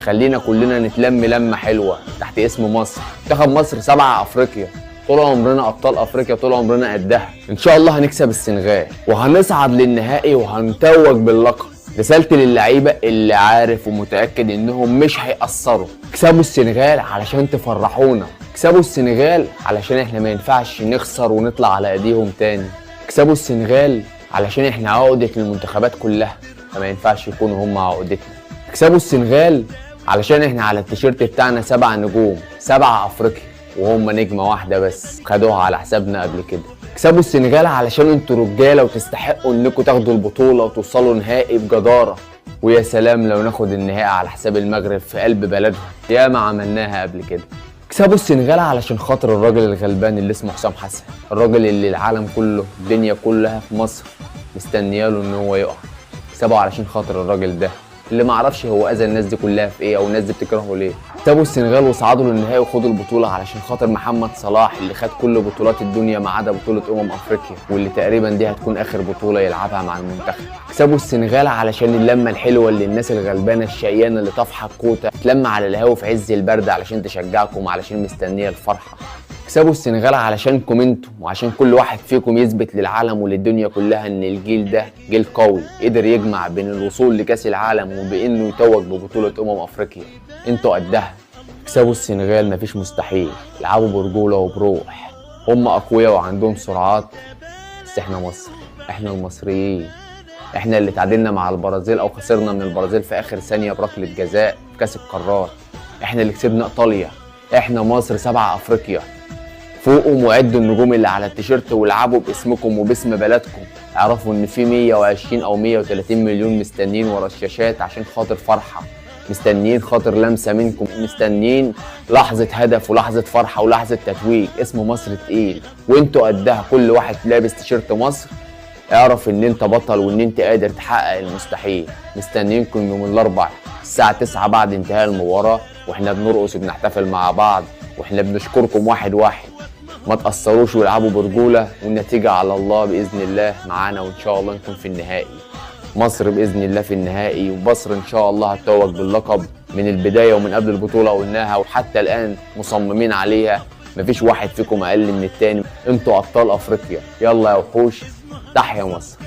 خلينا كلنا نتلم لمه حلوه تحت اسم مصر. منتخب مصر 7 افريقيا، طول عمرنا ابطال افريقيا، طول عمرنا قدها. ان شاء الله هنكسب السنغال وهنصعد للنهائي وهنتوج باللقب. رسالتي للعيبه اللي عارف ومتاكد انهم مش هيقصروا، اكسبوا السنغال علشان تفرحونا، اكسبوا السنغال علشان احنا ما ينفعش نخسر ونطلع على ايديهم تاني، اكسبوا السنغال علشان احنا عقدة المنتخبات كلها فما ينفعش يكونوا هم عقدتنا، اكسبوا السنغال علشان احنا على التيشيرت بتاعنا 7 نجوم، 7 افريقيا وهم نجمه واحده بس خدوها على حسابنا قبل كده. اكسبوا السنغال علشان انتوا رجاله وتستحقوا انكم تاخدوا البطوله وتوصلوا نهائي بجداره. ويا سلام لو ناخد النهائي على حساب المغرب في قلب بلدهم، ياما عملناها قبل كده. اكسبوا السنغال علشان خاطر الراجل الغلبان اللي اسمه حسام حسن، الراجل اللي العالم كله الدنيا كلها في مصر مستنياله ان هو يقع. اكسبوا علشان خاطر الراجل ده اللي ما اعرفش هو اذى الناس دي كلها في ايه او الناس دي بتكرهه ليه. سابوا السنغال وصعدوا للنهائي وخدوا البطوله علشان خاطر محمد صلاح اللي خد كل بطولات الدنيا ما عدا بطوله افريقيا، واللي تقريبا دي هتكون اخر بطوله يلعبها مع المنتخب. سابوا السنغال علشان اللمه الحلوه اللي الناس الغلبانه الشقيانه اللي طافحه كوتا تلم على القهوه في عز البرد علشان تشجعكم وعلشان مستنيه الفرحه. اكسبوا السنغال علشانكم انتم وعشان كل واحد فيكم يثبت للعالم وللدنيا كلها ان الجيل ده جيل قوي قدر يجمع بين الوصول لكاس العالم وبانه يتوج ببطوله افريقيا. انتوا قدها. اكسبوا السنغال، مفيش مستحيل، يلعبوا برجوله وبروح، هم اقوياء وعندهم سرعات، بس احنا مصر، احنا المصريين، احنا اللي تعادلنا مع البرازيل او خسرنا من البرازيل في اخر ثانيه بركله جزاء في كاس القارات، احنا اللي كسبنا ايطاليا، احنا مصر 7 افريقيا. فوقوا وعدوا النجوم اللي على التيشيرت والعبوا باسمكم وباسم بلدكم، اعرفوا ان في 120 او 130 مليون مستنيين ورا الشاشات عشان خاطر فرحه، مستنيين خاطر لمسه منكم، مستنيين لحظه هدف ولحظه فرحه ولحظه تتويج. اسم مصر تقيل وانتوا قدها، كل واحد لابس تيشيرت مصر اعرف ان انت بطل وان انت قادر تحقق المستحيل. مستنيينكم يوم الاربعاء الساعه 9 بعد انتهاء المباراه واحنا بنرقص وبنحتفل مع بعض واحنا بنشكركم واحد واحد. ما تأثروش والعبوا برجولة والنتيجة على الله بإذن الله معانا، وإن شاء الله نكون في النهائي. مصر بإذن الله في النهائي، ومصر إن شاء الله هتتوج باللقب من البداية ومن قبل البطولة قلناها وحتى الآن مصممين عليها. مفيش واحد فيكم أقل من التاني، انتوا أبطال أفريقيا. يلا يا وحوش، تحيا مصر.